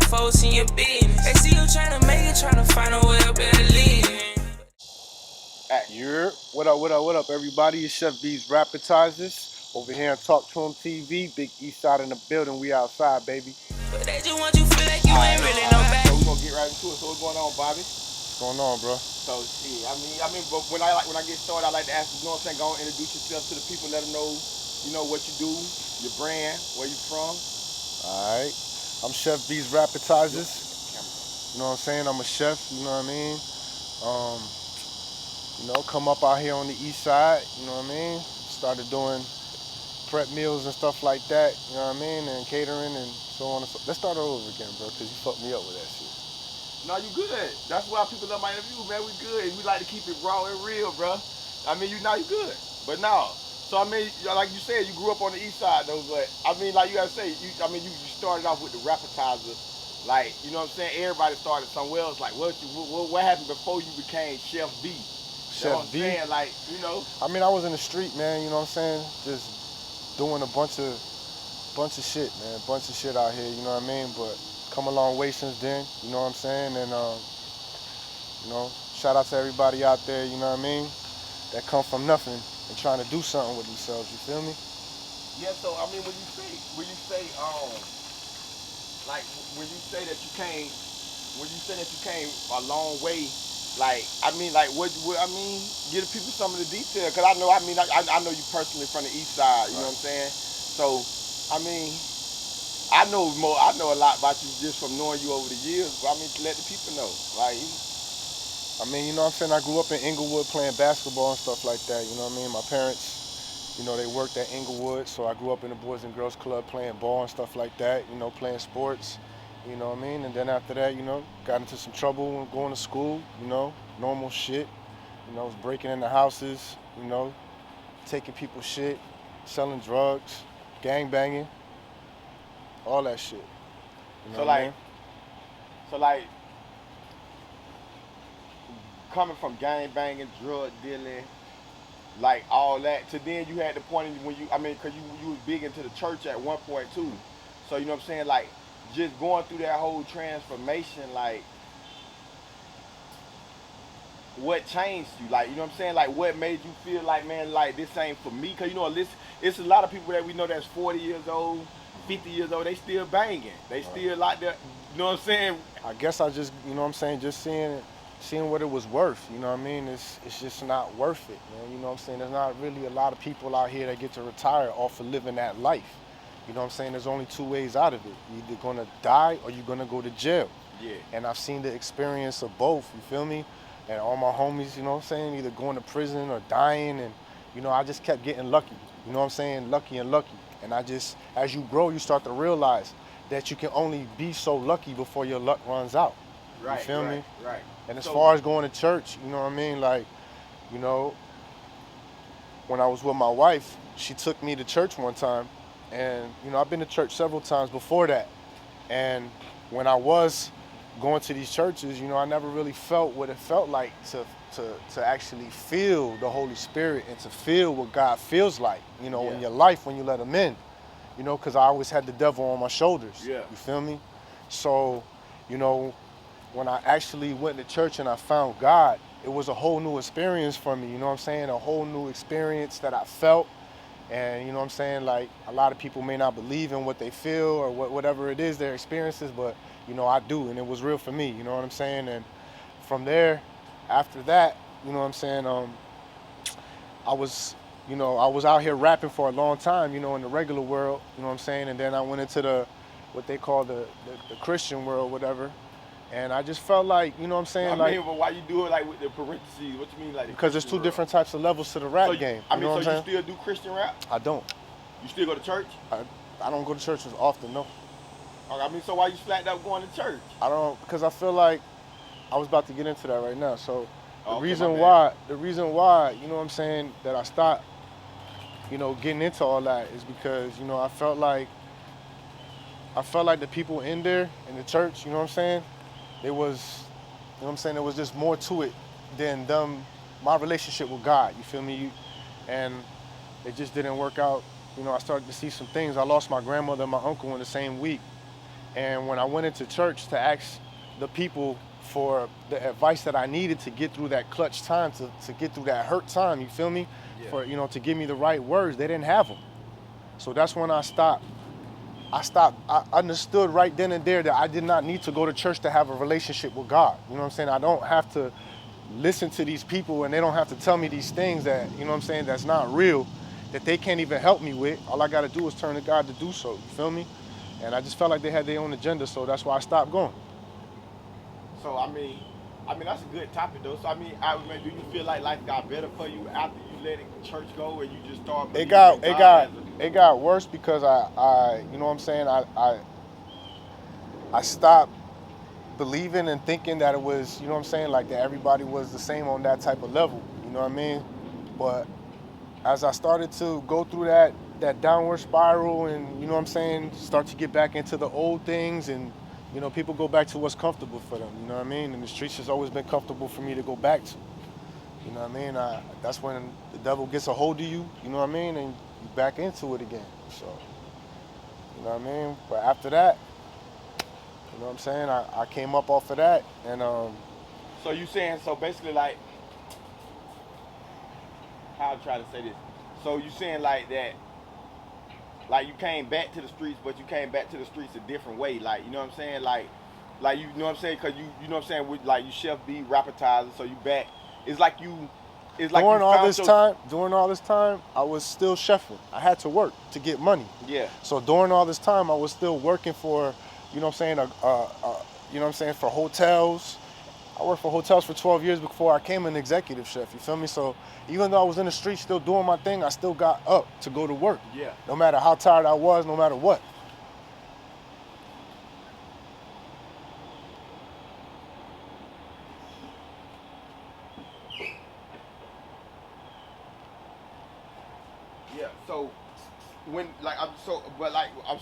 folks in your business. They see you tryna make it, tryna find a way up and leave. What up, everybody? It's Chef B's RapPetizers over here on Talk to Him TV. Big Eastside in the building. We outside, baby. But they just want you feel like you ain't really no back. So we're gonna get right into it. So what's going on, Bobby? What's going on, bro? So shit, but when I get started, I like to ask, you know what I'm saying, go and introduce yourself to the people, let them know, you know, what you do, your brand, where you from. Alright. I'm Chef B's RapPetizers. You know what I'm saying? I'm a chef, you know what I mean? Come up out here on the east side, you know what I mean? Started doing prep meals and stuff like that, you know what I mean? And catering and so on and so. Let's start all over again, bro, because you fucked me up with that shit. No, you good. That's why people love my interview, man. We good. We like to keep it raw and real, bro. I mean, you good. But no. So, I mean, like you said, you grew up on the east side, though. But, I mean, like you gotta say, you started off with the RapPetizer. Like, you know what I'm saying? Everybody started somewhere else. Like, what happened before you became Chef B? Chef B? Saying? Like, you know? I mean, I was in the street, man, you know what I'm saying? Just doing a bunch of shit, man. Bunch of shit out here, you know what I mean? But come a long way since then, you know what I'm saying? And, shout out to everybody out there, you know what I mean? That come from nothing and trying to do something with themselves, you feel me? Yeah, so, I mean, when you say that you came a long way, like, I mean, like, give the people some of the detail, because I know you personally from the east side, you know what I'm saying? So, I mean, I know a lot about you just from knowing you over the years, but I mean, to let the people know, like, I mean, you know what I'm saying? I grew up in Inglewood playing basketball and stuff like that, you know what I mean? My parents, you know, they worked at Inglewood, so I grew up in the Boys and Girls Club playing ball and stuff like that, you know, playing sports, you know what I mean? And then after that, you know, got into some trouble going to school, you know, normal shit. You know, was breaking into houses, you know, taking people's shit, selling drugs, gang banging, all that shit. You know so like, coming from gang banging, drug dealing, like all that, to then you had the point when because you was big into the church at one point too. So you know what I'm saying, like, just going through that whole transformation, like, what changed you? Like, you know what I'm saying? Like, what made you feel like, man, like, this ain't for me? Because, you know, it's a lot of people that we know that's 40 years old, 50 years old, they still banging. They still like that, you know what I'm saying? I guess I just, you know what I'm saying, just seeing what it was worth, you know what I mean? It's just not worth it, man, you know what I'm saying? There's not really a lot of people out here that get to retire off of living that life. You know what I'm saying? There's only two ways out of it. You're either gonna die or you're gonna go to jail. Yeah. And I've seen the experience of both, you feel me? And all my homies, you know what I'm saying, either going to prison or dying, and, you know, I just kept getting lucky, you know what I'm saying, lucky and lucky. And I just, as you grow, you start to realize that you can only be so lucky before your luck runs out. Right, you feel me? Right. And as far as going to church, you know what I mean, like, you know, when I was with my wife, she took me to church one time, and, you know, I've been to church several times before that. And when I was going to these churches, you know, I never really felt what it felt like to actually feel the Holy Spirit and to feel what God feels like, you know, in your life when you let him in, you know, because I always had the devil on my shoulders, you feel me? So, you know, when I actually went to church and I found God, it was a whole new experience for me, you know what I'm saying? A whole new experience that I felt. And you know what I'm saying, like, a lot of people may not believe in what they feel or whatever it is, their experiences, but, you know, I do, and it was real for me, you know what I'm saying? And from there, after that, you know what I'm saying, I was out here rapping for a long time, you know, in the regular world, you know what I'm saying? And then I went into what they call the Christian world, whatever. And I just felt like, you know what I'm saying? But why you do it, like, with the parentheses? What you mean, like, because there's two different types of levels to the rap game. I mean, so you still do Christian rap? I don't. You still go to church? I don't go to church as often, no. I mean, so why you flattened up going to church? I don't, because I feel like I was about to get into that right now. So the reason why, you know what I'm saying, that I stopped, you know, getting into all that is because, you know, I felt like the people in there in the church, you know what I'm saying, there was, you know what I'm saying, there was just more to it than my relationship with God, you feel me? And it just didn't work out. You know, I started to see some things. I lost my grandmother and my uncle in the same week. And when I went into church to ask the people for the advice that I needed to get through that clutch time, to get through that hurt time, you feel me? Yeah. For, to give me the right words, they didn't have them. So that's when I stopped. I understood right then and there that I did not need to go to church to have a relationship with God. You know what I'm saying? I don't have to listen to these people and they don't have to tell me these things that, you know what I'm saying, that's not real, that they can't even help me with. All I gotta do is turn to God to do so, you feel me? And I just felt like they had their own agenda, so that's why I stopped going. So I mean that's a good topic though. So I mean, do you feel like life got better for you after you let church go, or you just started? It got worse because I you know what I'm saying, I stopped believing and thinking that it was, you know what I'm saying, like that everybody was the same on that type of level, you know what I mean? But as I started to go through that downward spiral and, you know what I'm saying, start to get back into the old things and, people go back to what's comfortable for them, you know what I mean? And the streets has always been comfortable for me to go back to. You know what I mean? That's when the devil gets a hold of you, you know what I mean? And you back into it again. So, you know what I mean? But after that, you know what I'm saying, I came up off of that and So you saying, so basically like, how I'm trying to say this. So you saying like that, like you came back to the streets, but you came back to the streets a different way. Like, you know what I'm saying? Like you know what I'm saying? Cause you know what I'm saying? With like you ChefB, RapPetizers, so you back. It's like during all this time, I was still chefing. I had to work to get money. Yeah. So during all this time, I was still working for, you know what I'm saying, you know what I'm saying, for hotels. I worked for hotels for 12 years before I became an executive chef, you feel me? So even though I was in the street still doing my thing, I still got up to go to work. Yeah. No matter how tired I was, no matter what. Yeah. So when I'm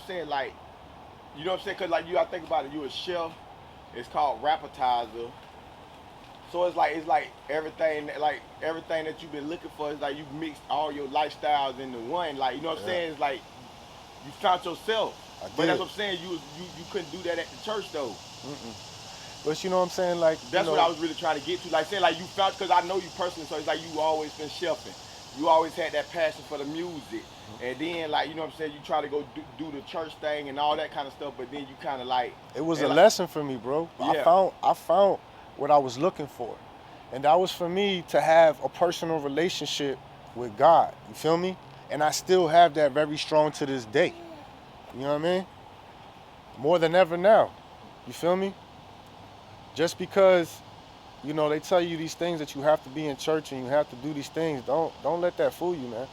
saying like, you know what I'm saying? Cause like I think about it, you a chef. It's called RapPetizer. So it's like everything that you've been looking for is like you mixed all your lifestyles into one. Like, you know what I'm saying? It's like you found yourself. But that's what I'm saying. You couldn't do that at the church though. But you know what I'm saying? Like, that's what I was really trying to get to. Like saying like you found, because I know you personally, so it's like you always been chefing. You always had that passion for the music. And then, like, you know what I'm saying, you try to go do the church thing and all that kind of stuff, but then you kind of like... It was a lesson for me, bro. Yeah. I found what I was looking for. And that was for me to have a personal relationship with God. You feel me? And I still have that very strong to this day. You know what I mean? More than ever now. You feel me? Just because, they tell you these things that you have to be in church and you have to do these things, don't let that fool you, man.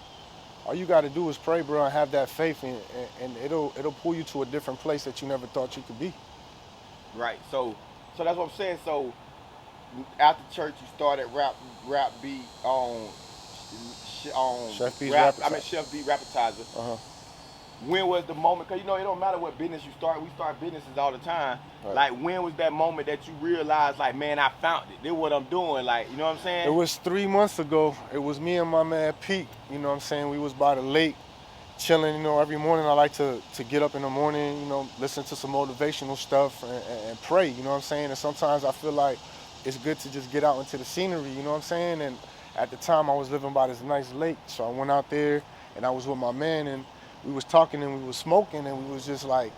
All you got to do is pray, bro, and have that faith, and it'll pull you to a different place that you never thought you could be. Right. So that's what I'm saying. So after church, you started ChefB, RapPetizer. When was the moment? Because, it don't matter what business you start. We start businesses all the time. Right. Like, when was that moment that you realized, like, man, I found it. This is what I'm doing. Like, you know what I'm saying? It was 3 months ago. It was me and my man Pete. You know what I'm saying? We was by the lake, chilling. Every morning I like to get up in the morning, listen to some motivational stuff and pray. You know what I'm saying? And sometimes I feel like it's good to just get out into the scenery. You know what I'm saying? And at the time I was living by this nice lake. So I went out there and I was with my man and we was talking and we was smoking and we was just like,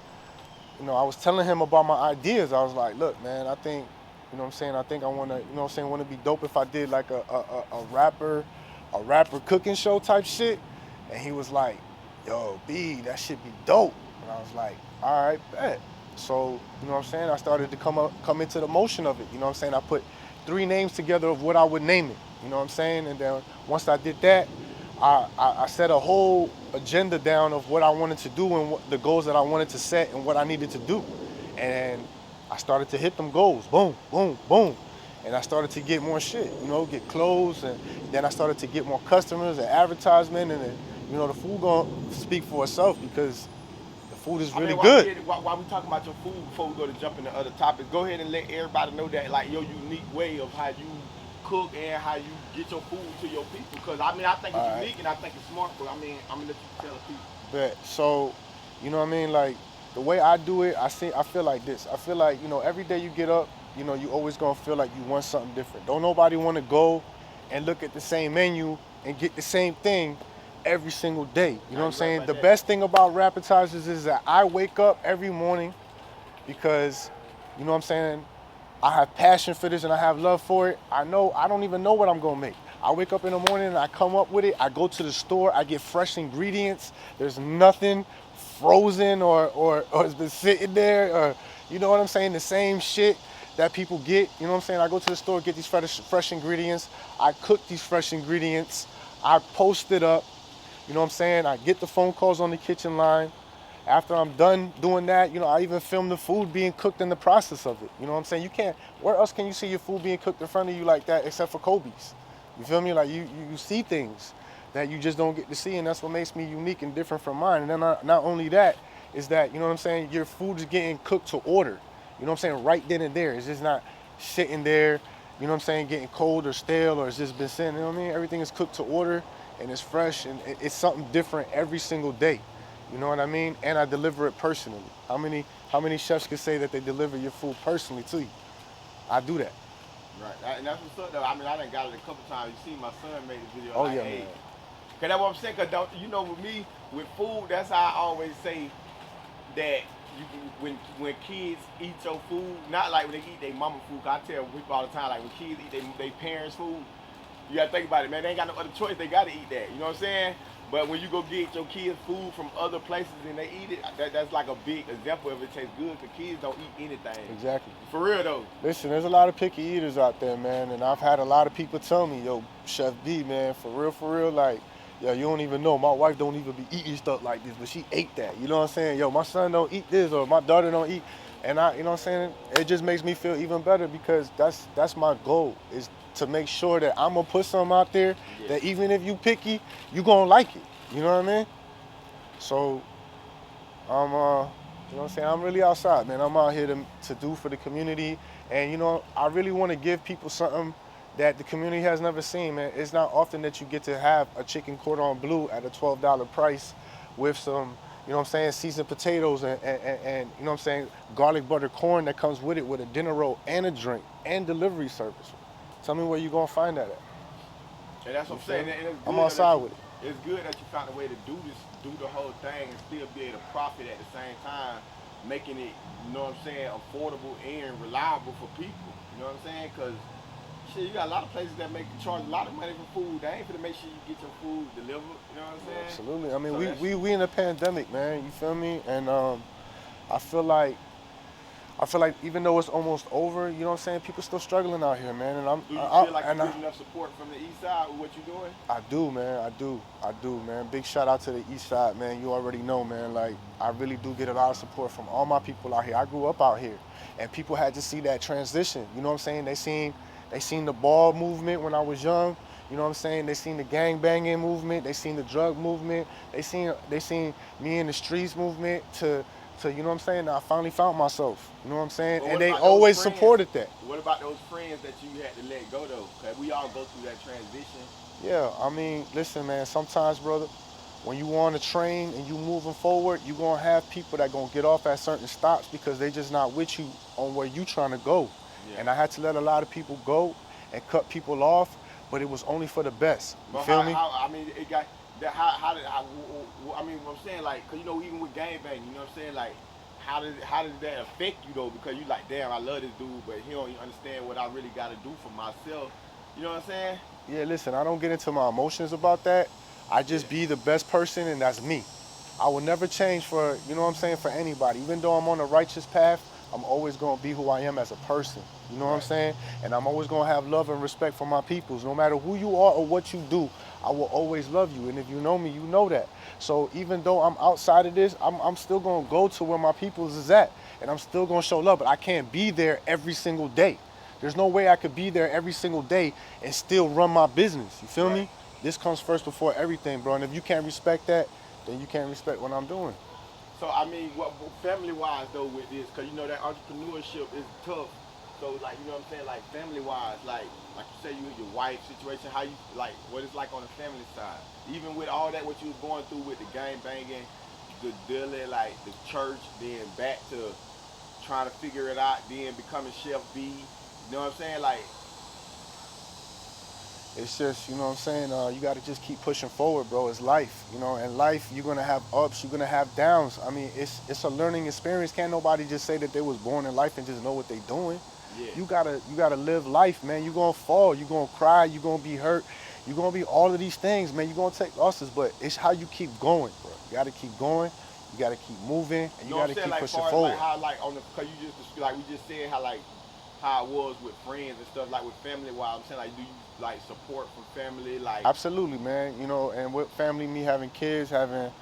I was telling him about my ideas. I was like, look, man, I think, I think I want to, want to be dope if I did like a rapper cooking show type shit. And he was like, yo, B, that should be dope. And I was like, all right, bet. So, I started to come into the motion of it. You know what I'm saying? I put 3 names together of what I would name it. You know what I'm saying? And then once I did that, I set a whole agenda down of what I wanted to do and what the goals that I wanted to set and what I needed to do. And I started to hit them goals. Boom, boom, boom. And I started to get more shit, get clothes. And then I started to get more customers and advertisement. And then, the food gonna speak for itself because the food is really good. While we talking about your food, before we go to jump into other topics, go ahead and let everybody know that, like, your unique way of how you cook and how you get your food to your people, because I think it's unique and I think it's smart, but I'm gonna let you tell the people. But so, like the way I do it, I feel like this. I feel like, every day you get up, you always gonna feel like you want something different. Don't nobody wanna go and look at the same menu and get the same thing every single day. You know what I'm saying? The best thing about RapPetizers is that I wake up every morning because, you know what I'm saying, I have passion for this and I have love for it. I don't even know what I'm gonna make. I wake up in the morning and I come up with it. I go to the store, I get fresh ingredients. There's nothing frozen or has been sitting there, or you know what I'm saying, the same shit that people get. You know what I'm saying? I go to the store, get these fresh ingredients. I cook these fresh ingredients. I post it up. You know what I'm saying? I get the phone calls on the kitchen line. After I'm done doing that, I even film the food being cooked in the process of it. You know what I'm saying? You can't, where else can you see your food being cooked in front of you like that except for Kobe's? You feel me? Like you see things that you just don't get to see, and that's what makes me unique and different from mine. And then not only that, is that, you know what I'm saying, your food is getting cooked to order. You know what I'm saying? Right then and there. It's just not sitting there, you know what I'm saying, getting cold or stale, or it's just been sitting, you know what I mean? Everything is cooked to order and it's fresh, and it's something different every single day. You know what I mean? And I deliver it personally. How many chefs could say that they deliver your food personally to you? I do that. Right, and that's what's up though. I mean, I done got it a couple times. You see my son made the video. Oh, like, yeah, hey. man. Cause that's what I'm saying. Cause with me, with food, that's how I always say that when kids eat your food, not like when they eat their mama food. Cause I tell people all the time, like when kids eat their parents' food, you gotta think about it, man. They ain't got no other choice. They gotta eat that. You know what I'm saying? But when you go get your kids food from other places and they eat it, that's like a big example of it tastes good. Cause kids don't eat anything. Exactly. For real though. Listen, there's a lot of picky eaters out there, man, and I've had a lot of people tell me, yo, ChefB, man, for real, like, yo, you don't even know. My wife don't even be eating stuff like this, but she ate that. You know what I'm saying? Yo, my son don't eat this, or my daughter don't eat. And you know what I'm saying? It just makes me feel even better, because that's my goal, is to make sure that I'm gonna put something out there that even if you picky, you gonna like it. You know what I mean? So I'm you know what I'm saying, I'm really outside, man. I'm out here to do for the community, and I really want to give people something that the community has never seen, man. It's not often that you get to have a chicken cordon bleu at a $12 price with some, you know what I'm saying, seasoned potatoes and you know what I'm saying, garlic butter corn that comes with it, with a dinner roll and a drink and delivery service. Tell me where you gonna find that at. And that's what I'm saying. And it's good I'm outside with it. It's good that you found a way to do the whole thing, and still be able to profit at the same time, making it, you know what I'm saying, affordable and reliable for people. You know what I'm saying? Because shit, you got a lot of places that charge a lot of money for food. They ain't finna make sure you get your food delivered. You know what I'm saying? Absolutely. I mean, So we in a pandemic, man. You feel me? And I feel like even though it's almost over, you know what I'm saying, people still struggling out here, man. And do you feel like you get enough support from the east side with what you're doing? I do, man. I do, man. Big shout out to the east side, man. You already know, man. Like, I really do get a lot of support from all my people out here. I grew up out here, and people had to see that transition. You know what I'm saying? They seen the ball movement when I was young. You know what I'm saying? They seen the gang banging movement. They seen the drug movement. They seen me in the streets movement to you know what I'm saying? I finally found myself. You know what I'm saying? And they always supported that. What about those friends that you had to let go though? Cause we all go through that transition. Yeah, I mean, listen, man, sometimes, brother, when you on a train and you moving forward, you gonna have people that gonna get off at certain stops because they just not with you on where you trying to go. Yeah. And I had to let a lot of people go and cut people off, but it was only for the best. You feel me? I mean, it got that. I mean, what I'm saying, like, cause even with gangbang, you know what I'm saying, like, how did that affect you though? Because you like, damn, I love this dude, but he don't even understand what I really got to do for myself. You know what I'm saying? Yeah, listen, I don't get into my emotions about that. I just be the best person, and that's me. I will never change for, you know what I'm saying, for anybody. Even though I'm on a righteous path, I'm always gonna be who I am as a person. You know what I'm saying? And I'm always gonna have love and respect for my peoples. No matter who you are or what you do, I will always love you. And if you know me, you know that. So even though I'm outside of this, I'm still gonna go to where my peoples is at. And I'm still gonna show love, but I can't be there every single day. There's no way I could be there every single day and still run my business. You feel me? This comes first before everything, bro. And if you can't respect that, then you can't respect what I'm doing. So, I mean, family-wise, though, with this, because, you know, that entrepreneurship is tough. So, like, you know what I'm saying, like, family-wise, like you say, you your wife situation, how you, like, what it's like on the family side. Even with all that, what you was going through with the gang banging, the daily, like the church, then back to trying to figure it out, then becoming Chef B. You know what I'm saying? Like, It's just, you know what I'm saying, you got to just keep pushing forward, bro. It's life, you know, and life, you're going to have ups, you're going to have downs. I mean, it's a learning experience. Can't nobody just say that they was born in life and just know what they doing. yeah. You gotta live life, man. You're going to fall, you're going to cry, you're going to be hurt, you're going to be all of these things, man. You're going to take losses, but it's how you keep going, bro. You got to keep going, you got to keep moving, and you got to keep like, pushing far as, forward. like, how, like, on the, cause you just, like, we just said how, like, how it was with friends and stuff, like with family. While I'm saying, like, do you like support from family, like? Absolutely, man. You know, and with family, me having kids, having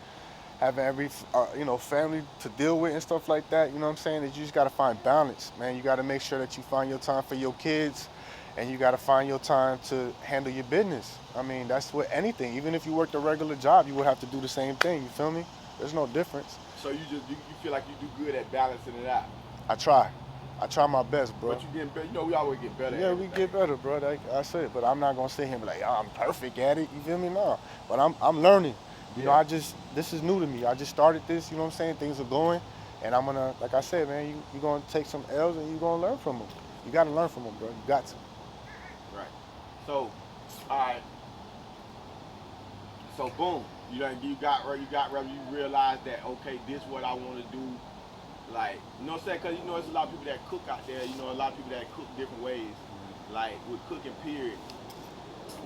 every you know, family to deal with and stuff like that. You know what I'm saying? That you just gotta find balance, man. You gotta make sure that you find your time for your kids, and you gotta find your time to handle your business. I mean, that's with anything. Even if you worked a regular job, you would have to do the same thing. You feel me? There's no difference. So you feel like you do good at balancing it out. I try. I try my best, bro. But you getting better. You know, we always get better. Yeah, at we everything. get better, bro. Like I said, but I'm not gonna sit here and be like, oh, I'm perfect at it. You feel me? No. But I'm learning. You know, this is new to me. I just started this. You know what I'm saying? Things are going, and I'm gonna, like I said, man, you're gonna take some L's and you're gonna learn from them. You gotta learn from them, bro. You got to. Right. So, all right. So boom, you realize that, okay, this is what I want to do. Like, you know what I'm saying? Because, you know, there's a lot of people that cook out there. You know, a lot of people that cook different ways. Like, with cooking, period.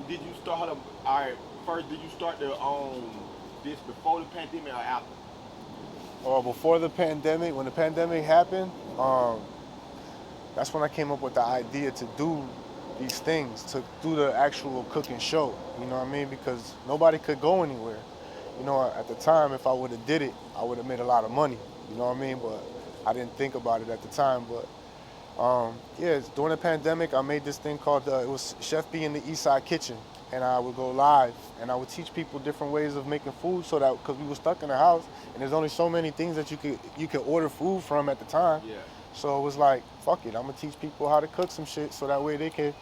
Did you start, all right, first, did you start this before the pandemic or after? Or before the pandemic, when the pandemic happened, that's when I came up with the idea to do these things, to do the actual cooking show. You know what I mean? Because nobody could go anywhere. You know, at the time, if I would have did it, I would have made a lot of money. You know what I mean? But I didn't think about it at the time. But yeah, during the pandemic, I made this thing called, it was ChefB in the Eastside kitchen. And I would go live and I would teach people different ways of making food, so that, because we were stuck in the house and there's only so many things that you could order food from at the time. Yeah. So it was like, fuck it, I'm gonna teach people how to cook some shit so that way they can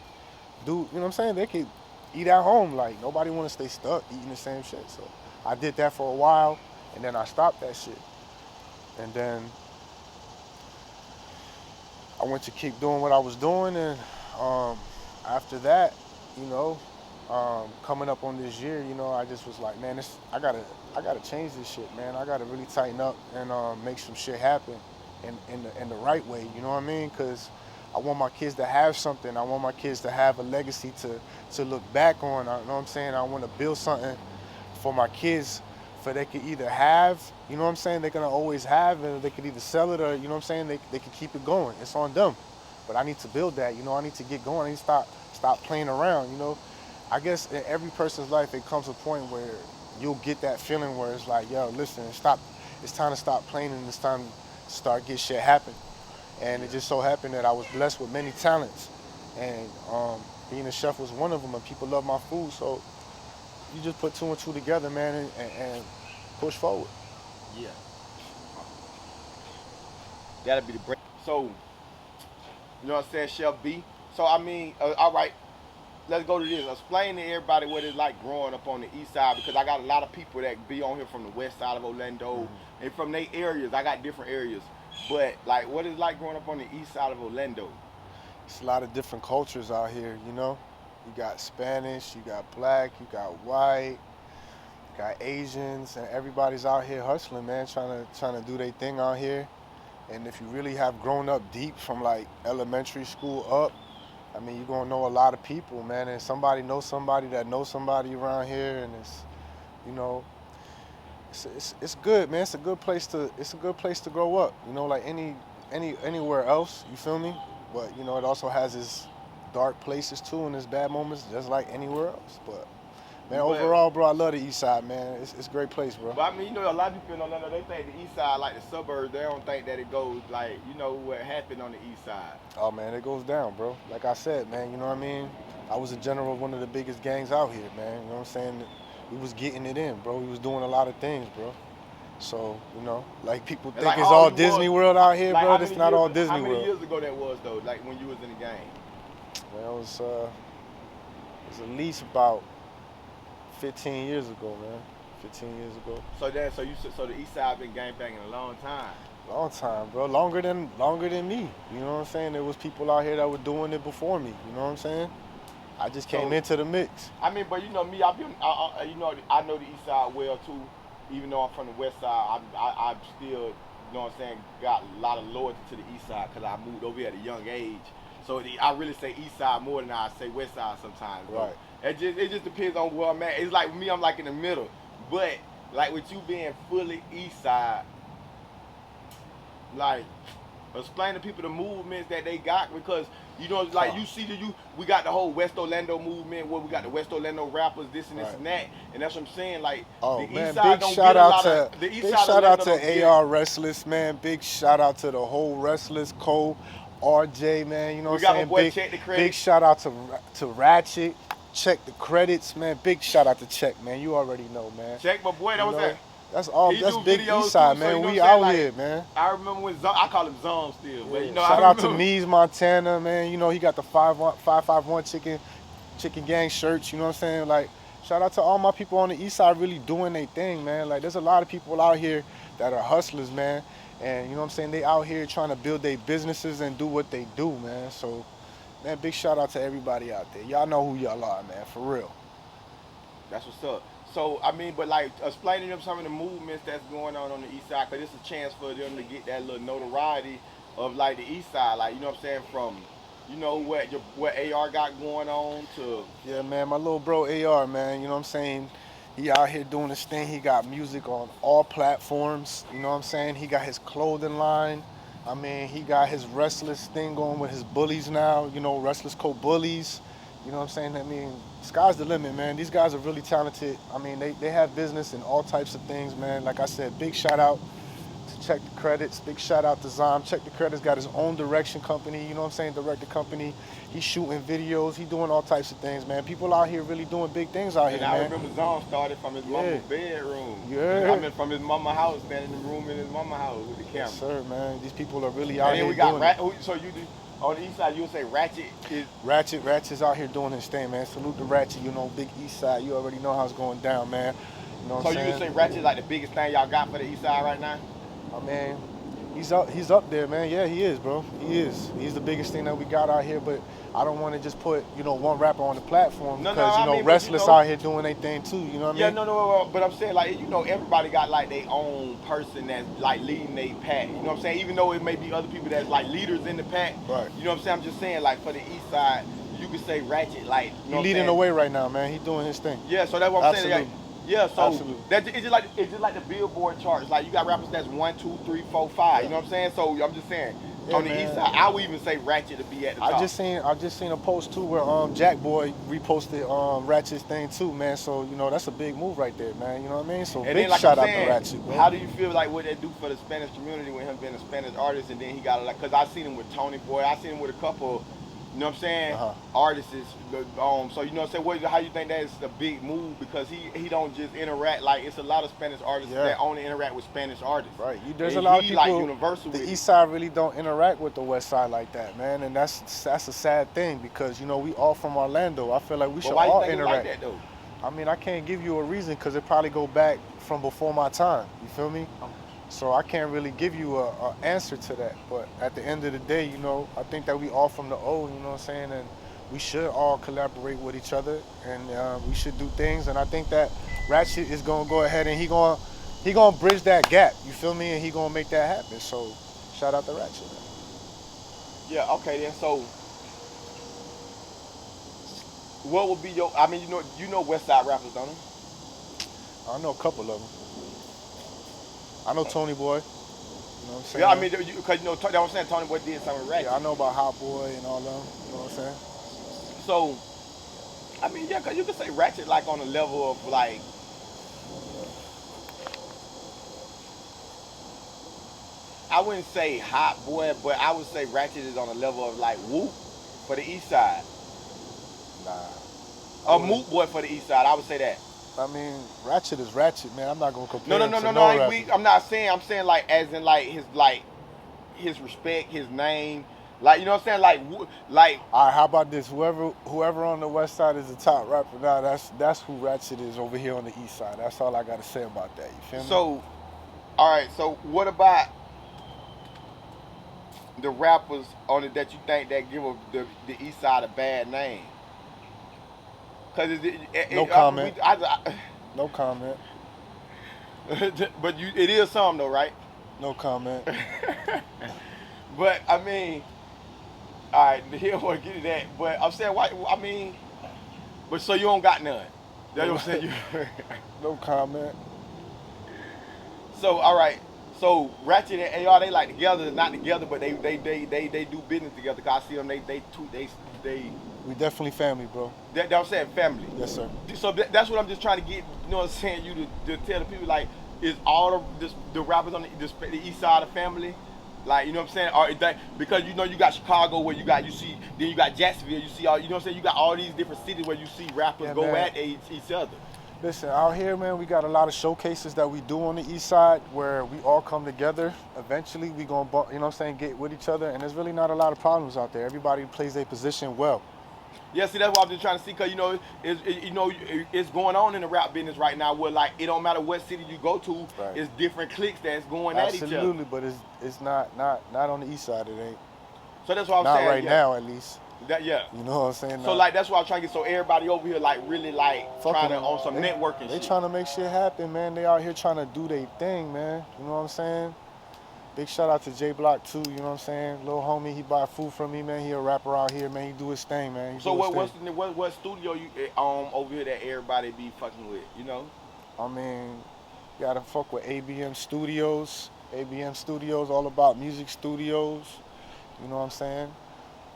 do, you know what I'm saying? They can eat at home. Like, nobody wanna stay stuck eating the same shit. So I did that for a while and then I stopped that shit. And then I went to keep doing what I was doing, and after that, you know, coming up on this year, you know, I just was like, man, I gotta change this shit, man. I gotta really tighten up and make some shit happen in the right way. You know what I mean? Because I want my kids to have something. I want my kids to have a legacy to look back on. You know what I'm saying? I want to build something for my kids, for they could either have, you know what I'm saying? They're gonna always have, and they could either sell it, or, you know what I'm saying? They can keep it going. It's on them. But I need to build that. You know, I need to get going. I need to stop playing around. You know. I guess in every person's life, it comes a point where you'll get that feeling where it's like, yo, listen, stop. It's time to stop playing, and it's time to start get shit happen. And it just so happened that I was blessed with many talents, and being a chef was one of them. And people love my food, so you just put two and two together, man, and push forward. Yeah. That'll be the break. So, you know what I'm saying, Chef B. So I mean, all right. Let's go to this. Explain to everybody what it's like growing up on the east side, because I got a lot of people that be on here from the west side of Orlando and from their areas. I got different areas. But, like, what it's like growing up on the east side of Orlando? It's a lot of different cultures out here, you know? You got Spanish, you got black, you got white, you got Asians, and everybody's out here hustling, man, trying to do their thing out here. And if you really have grown up deep from, like, elementary school up, I mean, you're gonna know a lot of people, man, and somebody knows somebody that knows somebody around here, and it's, you know, it's good, man. It's a good place to grow up, you know, like anywhere else. You feel me? But you know, it also has its dark places too, and its bad moments, just like anywhere else. But man, overall, bro, I love the East Side, man. It's a great place, bro. But I mean, you know, a lot of people in Orlando, they think the East Side, like the suburbs, they don't think that it goes, like, you know, what happened on the East Side. Oh, man, it goes down, bro. Like I said, man, you know what I mean? I was a general of one of the biggest gangs out here, man. You know what I'm saying? We was getting it in, bro. We was doing a lot of things, bro. So, you know, like people think like it's all Disney World out here, like, bro. It's not all Disney World. How many World. years ago that was, though, like when you was in the gang? Man, it was at least about 15 years ago, man. 15 years ago. So the Eastside been gangbanging a long time. Long time, bro. Longer than me. You know what I'm saying? There was people out here that were doing it before me. You know what I'm saying? I just came into the mix. I mean, but you know me, I know the Eastside well too. Even though I'm from the West Side, I still, you know what I'm saying, got a lot of loyalty to the Eastside because I moved over here at a young age. So I really say Eastside more than I say West Side sometimes. Bro. Right. It just depends on where I'm at. It's like with me, I'm like in the middle. But like with you being fully Eastside, like explain to people the movements that they got, because you know, like you see we got the whole West Orlando movement where we got the West Orlando rappers, this and this and that, and that's what I'm saying. Like, the man, Eastside big shout out to get AR Restless, man. Big shout out to the whole Restless Cole, RJ, man. You know what I'm saying? My boy Check the Credits. Big shout out to Ratchet. Check the Credits, man. Big shout out to Check, man. You already know, man. Check, my boy, that was that. That's all. That's big Eastside, man. We out here, man. I remember when I call him Zom still, but you know. Shout out to Mees Montana, man. You know he got the 551 chicken gang shirts. You know what I'm saying? Like, shout out to all my people on the East Side really doing their thing, man. Like, there's a lot of people out here that are hustlers, man. And you know what I'm saying? They out here trying to build their businesses and do what they do, man. So, man, big shout out to everybody out there. Y'all know who y'all are, man. For real. That's what's up. So, I mean, but like explaining them some of the movements that's going on the East Side, because it's a chance for them to get that little notoriety of like the East Side, like, you know what I'm saying, from, you know, what AR got going on to. Yeah, man, my little bro AR, man, you know what I'm saying, he out here doing his thing. He got music on all platforms, you know what I'm saying, he got his clothing line. I mean, he got his Restless thing going with his bullies now, you know, Restless Co-Bullies. You know what I'm saying? I mean, sky's the limit, man. These guys are really talented. I mean, they have business in all types of things, man. Like I said, big shout out to Check the Credits. Big shout out to Zom. Check the Credits got his own direction company. You know what I'm saying? Director company. He's shooting videos. He's doing all types of things, man. People out here really doing big things out here, man. I remember Zom started from his mama's bedroom. Yeah. I mean, from his mama house, standing in the room in his mama house with the camera. Yes, sir, man. These people are really out here we got so you do. On the East Side, you would say Ratchet is... Ratchet's out here doing his thing, man. Salute to Ratchet, you know, big East Side. You already know how it's going down, man. You know what I'm saying? So you would say Ratchet is like the biggest thing y'all got for the East Side right now? I mean, he's up there, man. Yeah, he is, bro. He is. He's the biggest thing that we got out here, but I don't want to just put, you know, one rapper on the platform because, Restless out here doing their thing too, you know what I mean? Yeah, no, but I'm saying, like, you know, everybody got, like, their own person that's, like, leading their pack, you know what I'm saying? Even though it may be other people that's, like, leaders in the pack, right? You know what I'm saying? I'm just saying, like, for the East Side, you could say Ratchet, like, you know He's leading the way right now, man. He's doing his thing. Yeah, so that's what I'm saying. Yeah, so Absolutely. It's just like the Billboard charts. Like, you got rappers that's 1, 2, 3, 4, 5. You know what I'm saying? So I'm just saying, on the East Side, I would even say Ratchet to be at the top. I just seen a post too where Jack Boy reposted Ratchet's thing too, man. So you know that's a big move right there, man. You know what I mean? So and big then, like shout out to Ratchet. Bro. How do you feel like what they do for the Spanish community with him being a Spanish artist, and then he got like, cause I seen him with Tony Boy, I seen him with a couple. You know what I'm saying? Artists. So you know what I'm saying? How you think that's a big move? Because he don't just interact, like it's a lot of Spanish artists that only interact with Spanish artists. Right. There's a lot of people. Like universal. The East Side really don't interact with the West Side like that, man, and that's a sad thing because you know we all from Orlando. I feel like we should all interact. Like that, though? I mean, I can't give you a reason because it probably go back from before my time. You feel me? So I can't really give you an answer to that. But at the end of the day, you know, I think that we all from the O, you know what I'm saying? And we should all collaborate with each other and we should do things. And I think that Ratchet is going to go ahead and he gonna bridge that gap, you feel me? And he going to make that happen. So shout out to Ratchet. Yeah, okay then. So what would be your, I mean, you know West Side rappers, don't you? I know a couple of them. I know Tony Boy. You know what I'm saying? Yeah, I mean, because you know, that's what I'm saying, Tony Boy did something with Ratchet. Yeah, I know about Hot Boy and all them. You know what I'm saying? So, I mean, yeah, because you could say Ratchet like on a level of like, I wouldn't say Hot Boy, but I would say Ratchet is on a level of like Whoop for the East Side. Nah. A Moot Boy for the East Side, I would say that. I mean, Ratchet is Ratchet, man. I'm not gonna compare. No. I'm not saying. I'm saying like as in like his respect, his name, Like, you know what I'm saying? Like, All right, how about this? Whoever on the west side is the top rapper now, that's who Ratchet is over here on the east side. That's all I gotta say about that. You feel me? so, all right. So, what about the rappers on it that you think that give the east side a bad name? Cause No comment. I, No comment. but it is some though, right? No comment. But I mean, all right, he don't want to get to that. But I'm saying, why? I mean, but so you don't got none. That's what I'm saying. No comment. So all right, so Ratchet and AR, they like together, not together, but they do business together. Cause I see them, they. We definitely family, bro. That I'm saying family. Yes, sir. So that's what I'm just trying to get. You know what I'm saying? You to tell the people like, is all the rappers on the east side of family? Like, you know what I'm saying? Or is that, because you know you got Chicago where you see, then you got Jacksonville. You see all, you know what I'm saying? You got all these different cities where you see rappers go man. at each other. Listen, out here, man, we got a lot of showcases that we do on the east side where we all come together. Eventually, we gonna, you know what I'm saying, get with each other, and there's really not a lot of problems out there. Everybody plays their position well. Yeah, see, that's what I'm just trying to see, because, you know, it's going on in the rap business right now where, like, it don't matter what city you go to, Right. it's different cliques that's going at each other. Absolutely, but it's not on the east side, it ain't. So that's what I'm not saying. Not right now, at least. Yeah. You know what I'm saying? So, like, that's why I'm trying to get, so everybody over here, like, really, like, trying to, on some networking shit. They trying to make shit happen, man. They out here trying to do their thing, man. You know what I'm saying? Big shout out to J Block too, you know what I'm saying? Little homie, he buy food from me, man. He a rapper out here, man. He do his thing, man. So what studio you over here that everybody be fucking with, you know? I mean, you gotta fuck with ABM Studios. ABM Studios, all about music studios. You know what I'm saying?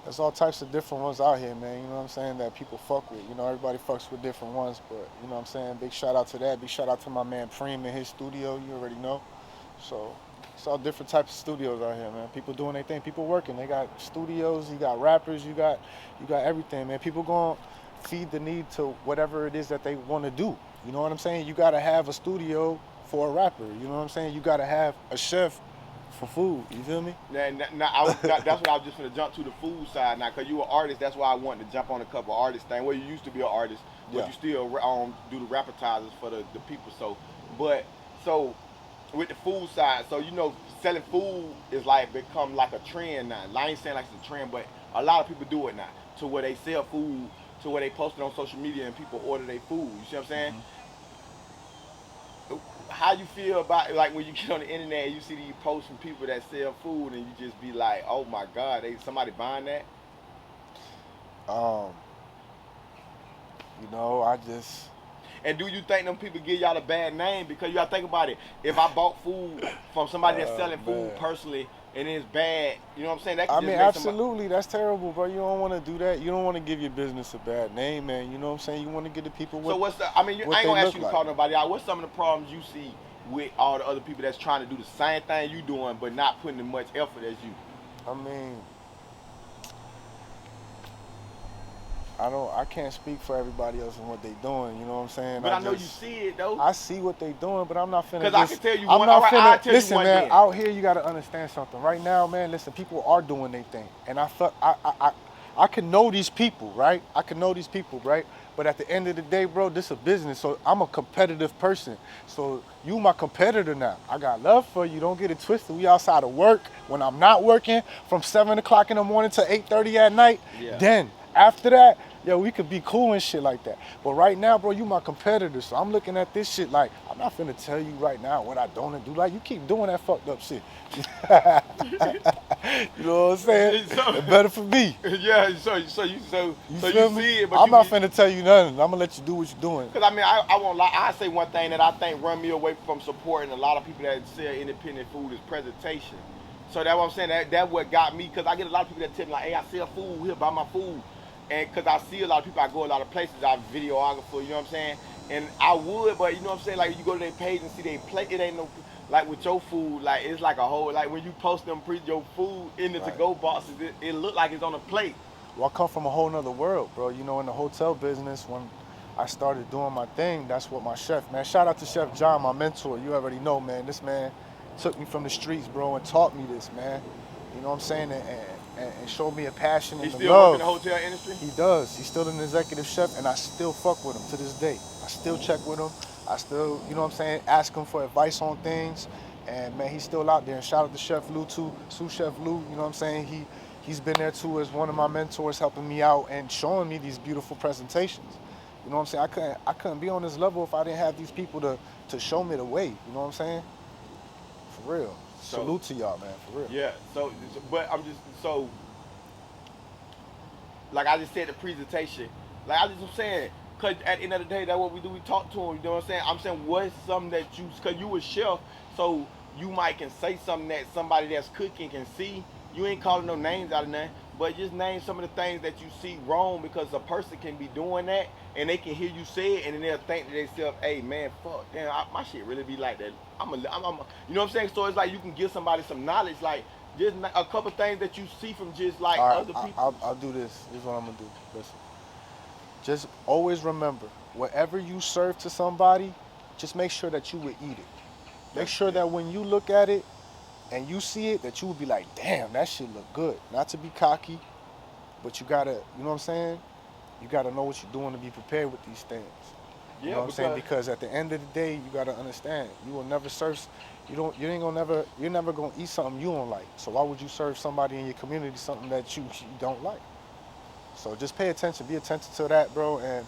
There's all types of different ones out here, man. You know what I'm saying? That people fuck with. You know, everybody fucks with different ones, but you know what I'm saying? Big shout out to that. Big shout out to my man Preem in his studio. You already know. So. It's all different types of studios out here, man. People doing their thing, people working. They got studios, you got rappers, you got everything, man. People gonna feed the need to whatever it is that they want to do. You know what I'm saying? You gotta have a studio for a rapper. You know what I'm saying? You gotta have a chef for food. You feel me? That's what I was just gonna jump to the food side now, cause you an artist. That's why I wanted to jump on a couple artist thing. Well, you used to be an artist, but Yeah. you still do the RapPetizers for the people. So with the food side, so you know, selling food is like become like a trend now. I ain't saying like it's a trend, but a lot of people do it now, to where they sell food, to where they post it on social media and people order their food. You see what I'm saying? Mm-hmm. How you feel about, like, when you get on the internet and you see these posts from people that sell food and you just be like, oh my God, somebody buying that? You know, I just. And do you think them people give y'all a bad name? Because you gotta think about it. If I bought food from somebody that's selling food personally and it's bad, you know what I'm saying? That could absolutely, that's terrible, bro. You don't want to do that. You don't want to give your business a bad name, man. You know what I'm saying? You want to get the people what. So what's the? I mean, I ain't gonna ask you to call nobody out. What's some of the problems you see with all the other people that's trying to do the same thing you doing but not putting as much effort as you? I mean, I can't speak for everybody else and what they doing, you know what I'm saying? But I know you see it though. I see what they doing, but I'm not finna. Because I can tell you one. All right, I'll tell listen, you one man, thing. out here you gotta understand something. Right now, man, listen, people are doing their thing. And I can know these people, right? I can know these people, right? But at the end of the day, bro, this is a business. So I'm a competitive person. So you my competitor now. I got love for you. Don't get it twisted. We outside of work. When I'm not working, from 7 o'clock in the morning to 8:30 at night. Yeah. Then after that, yo, we could be cool and shit like that. But right now, bro, you my competitor. So I'm looking at this shit like, I'm not finna tell you right now what I don't do. Like, you keep doing that fucked up shit. You know what I'm saying? It's better for me. Yeah, so you see it, but I'm not finna tell you nothing. I'm gonna let you do what you're doing. Because I mean, I won't lie. I say one thing that I think run me away from supporting a lot of people that sell independent food is presentation. So that's what I'm saying. That what got me, because I get a lot of people that tell me like, hey, I sell food, here, buy my food. And because I see a lot of people, I go a lot of places, I'm videographer, you know what I'm saying? And I would, but you know what I'm saying? Like, you go to their page and see they plate, it ain't no, like with your food, like it's like a whole, like when you post them your food in the to-go boxes, it look like it's on a plate. Well, I come from a whole nother world, bro. You know, in the hotel business, when I started doing my thing, that's what my chef, man. Shout out to Chef John, my mentor. You already know, man. This man took me from the streets, bro, and taught me this, man. You know what I'm saying? And and showed me a passion He and a still work in the love. hotel industry? He does. He's still an executive chef, and I still fuck with him to this day. I still check with him. I still, you know what I'm saying, ask him for advice on things. And man, he's still out there. And shout out to Chef Lou too, sous chef Lou. You know what I'm saying? He's been there too as one of my mentors, helping me out and showing me these beautiful presentations. You know what I'm saying? I couldn't be on this level if I didn't have these people to show me the way. You know what I'm saying? For real. So, salute to y'all, man. For real. Yeah. So, but I'm just so. Like I just said, the presentation. Like I just was saying, cause at the end of the day, that's what we do. We talk to them. You know what I'm saying? I'm saying, what's something that you, cause you a chef, so you might can say something that somebody that's cooking can see. You ain't calling no names out of nothing, but just name some of the things that you see wrong, because a person can be doing that and they can hear you say it and then they'll think to themselves, hey man, fuck, damn, my shit really be like that. I'm a, you know what I'm saying? So it's like you can give somebody some knowledge, like just a couple things that you see from just like All right, other people. I'll do this. This is what I'm gonna do. Listen. Just always remember, whatever you serve to somebody, just make sure that you would eat it. Make sure that when you look at it and you see it, that you would be like, damn, that shit look good. Not to be cocky, but you gotta, you know what I'm saying? You gotta know what you're doing to be prepared with these things. You know what I'm saying? Because at the end of the day, you gotta understand, you will never serve, you're never gonna eat something you don't like. So why would you serve somebody in your community something that you don't like? So just pay attention, be attentive to that, bro, and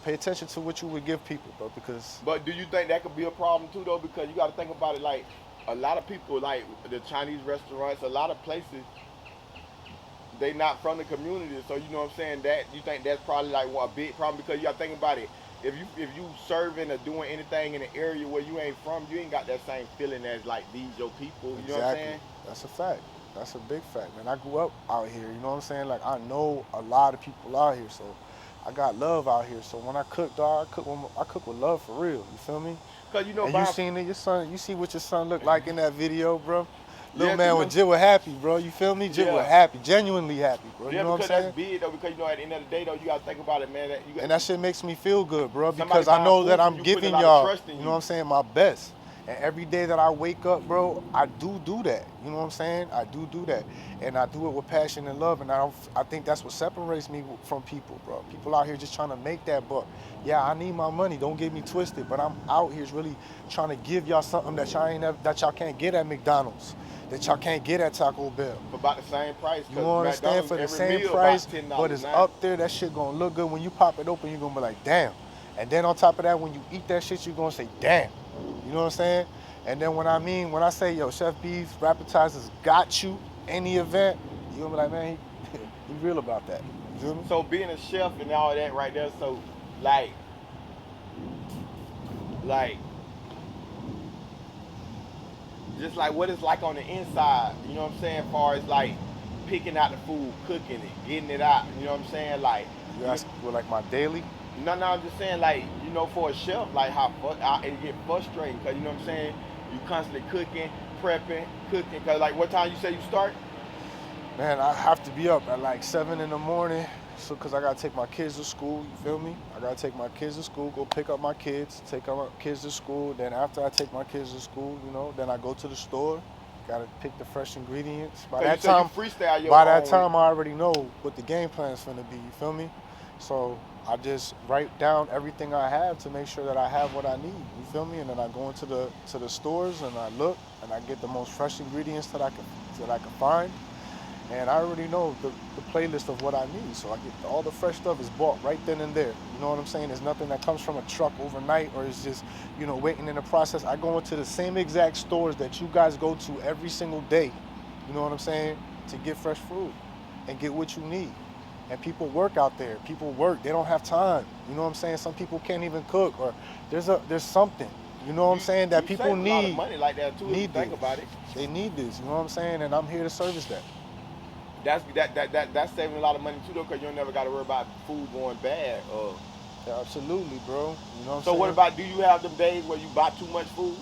pay attention to what you would give people, bro, because. But do you think that could be a problem too, though? Because you got to think about it, like a lot of people, like the Chinese restaurants, a lot of places, they not from the community. So you know what I'm saying? That you think that's probably like a big problem, because you got to think about it. If you serving or doing anything in an area where you ain't from, you ain't got that same feeling as like these your people. You know what I'm saying? That's a fact. That's a big fact, man. I grew up out here, you know what I'm saying? Like, I know a lot of people out here, so I got love out here. So when I cook, dog, I cook with love for real. You feel me? Cause you know, and you seen it, your son. You see what your son looked like in that video, bro. Little man with Jill was happy, bro. You feel me? Jill was happy, genuinely happy, bro. Yeah, you know what I'm saying? That's big though, because you know at the end of the day though, you gotta think about it, man. And that shit makes me feel good, bro, because I know that I'm giving y'all, you know what I'm saying, my best. And every day that I wake up, bro, I do that. You know what I'm saying? I do that. And I do it with passion and love. And I think that's what separates me from people, bro. People out here just trying to make that buck. Yeah, I need my money. Don't get me twisted. But I'm out here really trying to give y'all something that y'all can't get at McDonald's, that y'all can't get at Taco Bell. For about the same price. You understand? For the same price, but it's up there. That shit gonna look good. When you pop it open, you're gonna be like, damn. And then on top of that, when you eat that shit, you're gonna say, damn. You know what I'm saying? And then when I say, yo, Chef B's, RapPetizers got you, any event, you're gonna be like, man, he real about that. You feel me? So being a chef and all that right there, so like, just like what it's like on the inside, you know what I'm saying? As far as like picking out the food, cooking it, getting it out, you know what I'm saying? Like, you ask for like my daily? No, I'm just saying, like, you know, for a chef, like it get frustrating, because you know what I'm saying? You constantly cooking, prepping, cooking, because like what time you say you start? Man, I have to be up at like 7 in the morning, so because I got to take my kids to school, you feel me? I got to take my kids to school, go pick up my kids, take up my kids to school. Then after I take my kids to school, you know, then I go to the store, got to pick the fresh ingredients. By that time, I already know what the game plan is going to be, you feel me? So I just write down everything I have to make sure that I have what I need, you feel me? And then I go into the stores and I look and I get the most fresh ingredients that I can find. And I already know the playlist of what I need. So I get all the fresh stuff is bought right then and there. You know what I'm saying? There's nothing that comes from a truck overnight or it's just, you know, waiting in the process. I go into the same exact stores that you guys go to every single day, you know what I'm saying, to get fresh food and get what you need. And people work out there. People work. They don't have time. You know what I'm saying? Some people can't even cook, or there's something. You know what I'm saying? That people need. A lot of money like that too. Need think about it. They need this. You know what I'm saying? And I'm here to service that. That's saving a lot of money too, though, because you don't never got to worry about food going bad. Yeah, absolutely, bro. You know what I'm saying? So what about? Do you have them days where you buy too much food?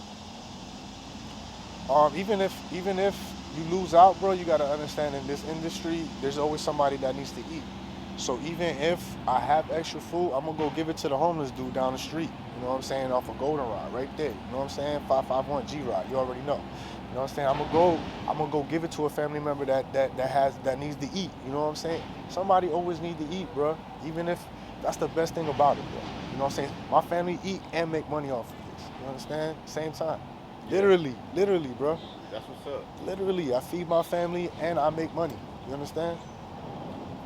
Even if you lose out, bro, you gotta understand in this industry, there's always somebody that needs to eat. So even if I have extra food, I'm gonna go give it to the homeless dude down the street. You know what I'm saying? Off of Goldenrod, right there. You know what I'm saying? 551 G-Rod. You already know. You know what I'm saying? I'm gonna go give it to a family member that needs to eat. You know what I'm saying? Somebody always need to eat, bro. Even if that's the best thing about it, bro. You know what I'm saying? My family eat and make money off of this. You understand? Same time. Yeah. Literally, bro. That's what's up. Literally, I feed my family and I make money. You understand?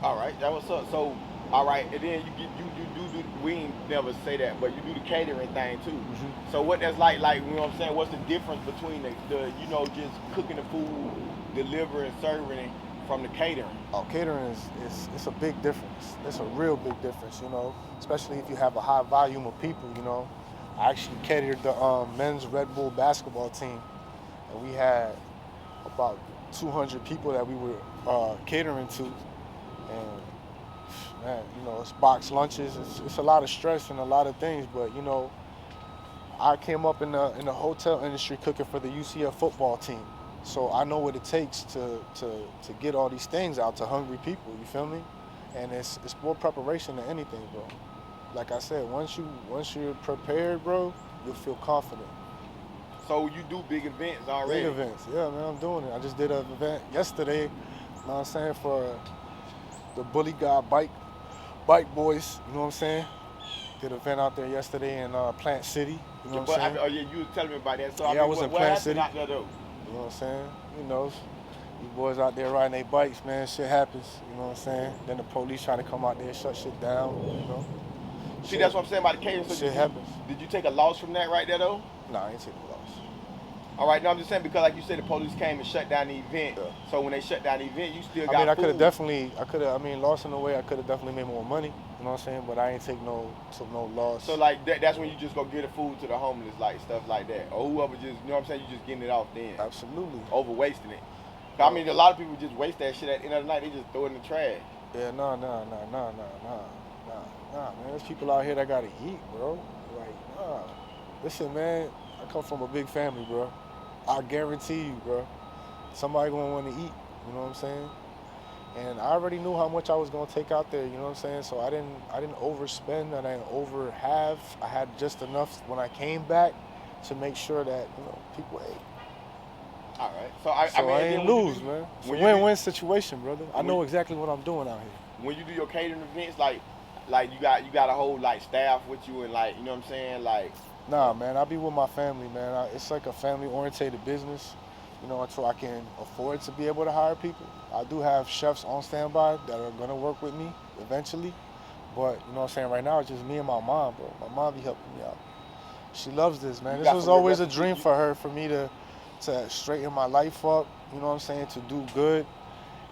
All right, that what's up. So, all right, and then you do we ain't never say that, but you do the catering thing too. Mm-hmm. So what that's like, you know what I'm saying? What's the difference between the you know, just cooking the food, delivering, serving it from the catering? Oh, catering is it's a big difference. It's a real big difference, you know, especially if you have a high volume of people, you know. I actually catered the men's Red Bull basketball team, and we had about 200 people that we were catering to, and man, you know, it's box lunches. It's a lot of stress and a lot of things, but you know, I came up in the hotel industry cooking for the UCF football team. So I know what it takes to get all these things out to hungry people, you feel me? And it's more preparation than anything, bro. Like I said, once you're prepared, bro, you'll feel confident. So you do big events already? Big events, yeah, man, I'm doing it. I just did an event yesterday, you know what I'm saying, for the Bully Guy Bike Boys, you know what I'm saying? Did an event out there yesterday in Plant City, you know what I'm saying? Oh yeah, you was telling me about that. So Yeah, I was in what Plant happened City. out there though? You know what I'm saying? You know, you boys out there riding their bikes, man, shit happens, you know what I'm saying? Then the police try to come out there and shut shit down, you know? See, Shit, that's what I'm saying about the catering. So shit happens. did you take a loss from that right there though? Nah, I ain't taking a loss. All right, no, I'm just saying because like you said, the police came and shut down the event. Yeah. So when they shut down the event, you still got I mean, food. lost in a way, I could have definitely made more money, you know what I'm saying? But I ain't take no loss. So like that's when you just go get the food to the homeless, like stuff like that, or whoever just, you know what I'm saying, you just getting it off then. Absolutely. Over wasting it. I mean, a lot of people just waste that shit at the end of the night. They just throw it in the trash. Yeah, nah, man. There's people out here that gotta eat, bro. Like, nah. Listen, man, I come from a big family, bro. I guarantee you, bro. Somebody gonna want to eat. You know what I'm saying? And I already knew how much I was gonna take out there. You know what I'm saying? So I didn't overspend. I didn't over have. I had just enough when I came back to make sure that people ate. All right. So I mean, I ain't lose, man. It's a win-win situation, brother. I know exactly what I'm doing out here. When you do your catering events, like you got a whole like staff with you and like, you know what I'm saying, like. Nah, man, I be with my family, man. It's like a family-orientated business, you know, so I can afford to be able to hire people. I do have chefs on standby that are gonna work with me eventually, but you know what I'm saying, right now it's just me and my mom, bro. My mom be helping me out. She loves this, man. This was always a dream for her, for me to straighten my life up, you know what I'm saying, to do good.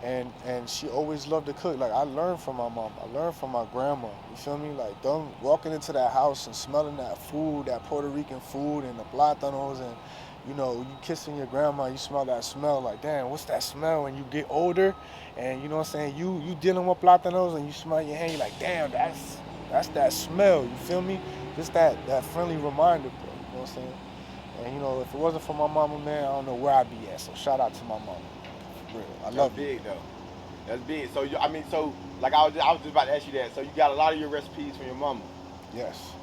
And she always loved to cook. Like, I learned from my mom. I learned from my grandma. You feel me? Like, them walking into that house and smelling that food, that Puerto Rican food and the plátanos, and, you know, you kissing your grandma, you smell that smell. Like, damn, what's that smell when you get older? And, you know what I'm saying, you dealing with plátanos and you smell your hand, you're like, damn, that's that smell. You feel me? Just that friendly reminder, bro. You know what I'm saying? And, you know, if it wasn't for my mama, man, I don't know where I'd be at. So shout out to my mama. I love That's big though. That's big. So so like I was just about to ask you that. So you got a lot of your recipes from your mama. Yes.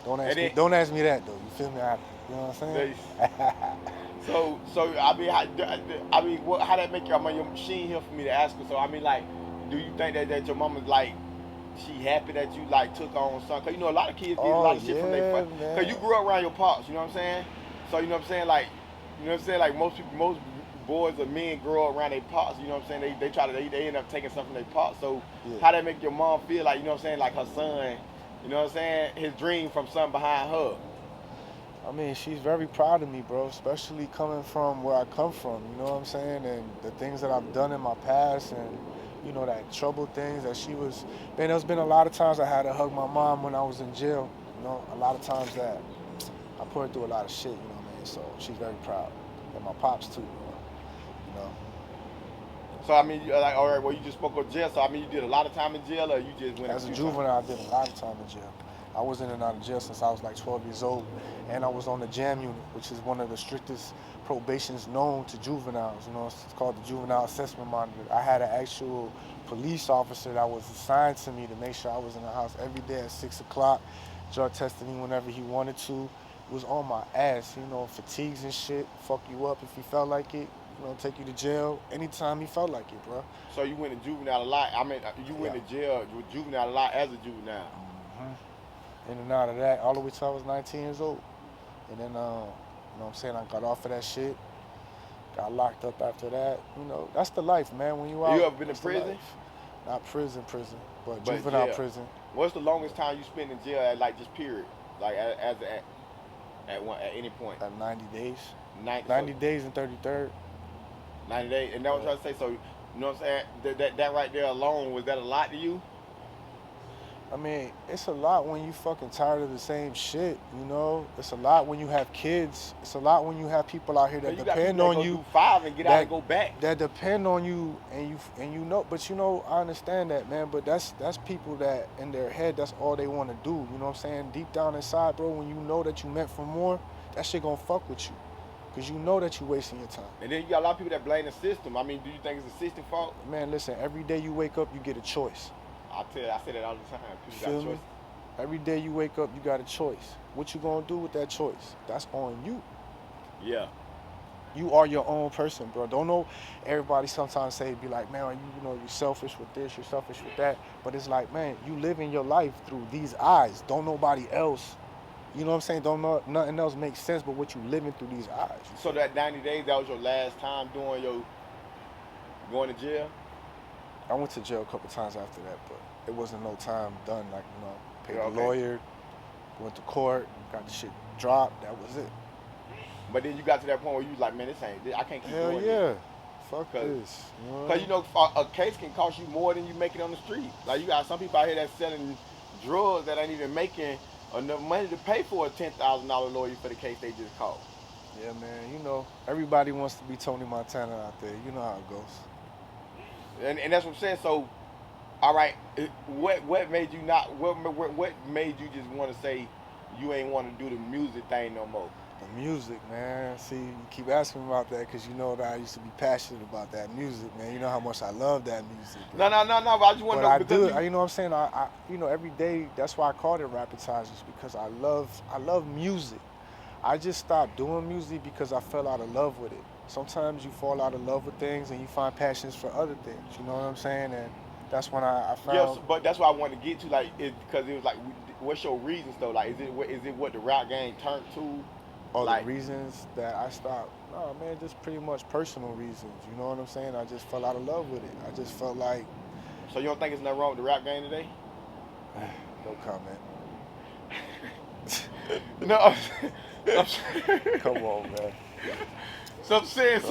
Don't ask me that though. You feel me? You know what I'm saying? So how that make you? I mean, she ain't here for me to ask her. So I mean, like, do you think that your mama's like, she happy that you like took on something? Cause you know a lot of kids get a lot of shit from their father. Cause you grew up around your pops. You know what I'm saying? So you know what I'm saying? Like, you know what I'm saying? Like most boys or men grow up around their pops, you know what I'm saying? They end up taking something from their pops. So how that make your mom feel like, you know what I'm saying, like her son, you know what I'm saying, his dream from something behind her? I mean, she's very proud of me, bro, especially coming from where I come from, you know what I'm saying? And the things that I've done in my past and, you know, that troubled things that man, there's been a lot of times I had to hug my mom when I was in jail, you know, a lot of times that I put her through a lot of shit, you know what I mean? So she's very proud. And my pops too. So I mean, like, all right, well, you just spoke of jail. So I mean, you did a lot of time in jail, or you just went? As a juvenile, I did a lot of time in jail. I was in and out of jail since I was like 12 years old, and I was on the JAM unit, which is one of the strictest probations known to juveniles. You know, it's called the Juvenile Assessment Monitor. I had an actual police officer that was assigned to me to make sure I was in the house every day at 6 o'clock, drug tested me whenever he wanted to, was on my ass, you know, fatigues and shit, fuck you up if he felt like it, you know, take you to jail anytime he felt like it, bro. So you went to juvenile a lot. I mean, you went Yeah. to jail with juvenile a lot as a juvenile. In and out of that, all the way till I was 19 years old. And then, you know what I'm saying, I got off of that shit, got locked up after that. You know, that's the life, man, when you out. You ever been in that's the prison? life. Not prison, but But juvenile jail. prison. What's the longest time you spent in jail at, like, just period? Like, at any point? At 90 days. 90, 90 days and 33rd. 90 days. And that was what I was trying to say. So, you know what I'm saying? That right there alone, was that a lot to you? I mean, it's a lot when you fucking tired of the same shit, you know? It's a lot when you have kids. It's a lot when you have people out here that You got depend people on that go you. do 5 and get out and go back. That depend on you, and you know, but you know, I understand that, man, but that's people that in their head, that's all they want to do, you know what I'm saying? Deep down inside, bro, when you know that you meant for more, that shit gonna fuck with you, because you know that you wasting your time. And then you got a lot of people that blame the system. I mean, do you think it's the system fault? Man, listen, every day you wake up, you get a choice. I say that all the time. People Feel got me? choices. Every day you wake up, you got a choice. What you gonna do with that choice? That's on you. Yeah. You are your own person, bro. Don't know. Everybody sometimes say, be like, man, you know, you're selfish with this, you're selfish with that. But it's like, man, you living your life through these eyes. Don't nobody else, you know what I'm saying? Don't know, nothing else makes sense but what you living through these eyes. So that 90 days, that was your last time doing your going to jail? I went to jail a couple times after that, but it wasn't no time done. Like, you know, paid Yeah, a okay. lawyer, went to court, got the shit dropped. That was it. But then you got to that point where you was like, man, I can't keep Hell doing yeah. this. Fuck 'Cause- this. Because, you know, a case can cost you more than you making on the street. Like, you got some people out here that's selling drugs that ain't even making enough money to pay for a $10,000 lawyer for the case they just caught. Yeah, man, you know, everybody wants to be Tony Montana out there. You know how it goes. And that's what I'm saying. So, all right, what made you not, what made you just want to say you ain't want to do the music thing no more? The music, man. See, you keep asking me about that because you know that I used to be passionate about that music, man. You know how much I love that music. Bro. No, but I just want But to know I because do, you know what I'm saying? I, you know, every day, that's why I called it RapPetizers, because I love music. I just stopped doing music because I fell out of love with it. Sometimes you fall out of love with things and you find passions for other things, you know what I'm saying? And that's when I found... Yes, but that's what I wanted to get to, like, because it was like, what's your reasons though? Like, is it what the rap game turned to? All like, the reasons that I stopped, no, man, just pretty much personal reasons, you know what I'm saying? I just fell out of love with it. I just felt like... So you don't think there's nothing wrong with the rap game today? No comment. No. Come on, man. So I'm saying,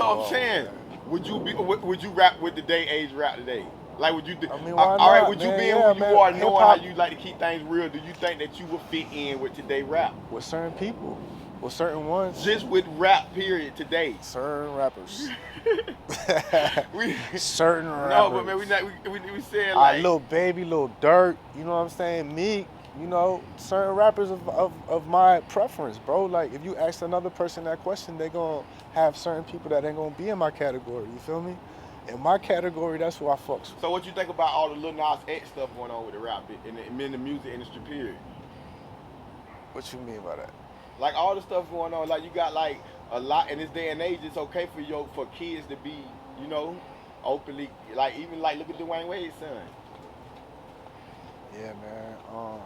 man. would you rap with the day age rap today? Like, would you do? I mean, why all not, right, would you man? being Yeah, who man. you are, knowing Hip-hop- how you like to keep things real, do you think that you would fit in with today rap? With certain people, with certain ones. Just with rap, period, today. Certain rappers. We, Certain rappers. no, but man, we said Like like, Lil Baby, Lil Durk, you know what I'm saying? Meek, you know, certain rappers of my preference, bro. Like, if you ask another person that question, they gonna have certain people that ain't gonna be in my category, you feel me? In my category, that's who I fucks with. so what you think about all the Lil Nas X stuff going on with the rap in the music industry, period? What you mean by that? Like all the stuff going on, like you got like a lot in this day and age. It's okay for kids to be, you know, openly, like even like look at Dwayne Wade's son. Yeah, man.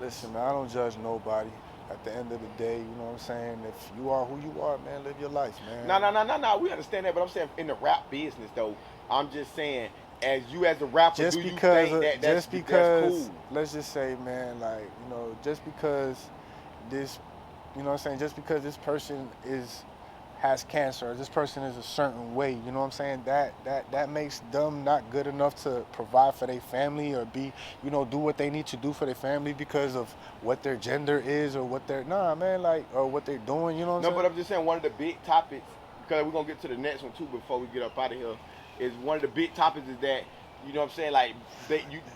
Listen, man, I don't judge nobody. At the end of the day, you know what I'm saying? If you are who you are, man, live your life, man. No. We understand that, but I'm saying in the rap business though, I'm just saying as a rapper, Just do you because, think that's cool? let's just say, man, like, you know, just because this, you know what I'm saying, just because this person has cancer, or this person is a certain way, you know what I'm saying, that makes them not good enough to provide for their family or be, you know, do what they need to do for their family because of what their gender is or what they're, nah, man, like, or what they're doing, you know what I'm saying? No, but I'm just saying one of the big topics, because we're gonna get to the next one too before we get up out of here, is one of the big topics is that, you know what I'm saying, like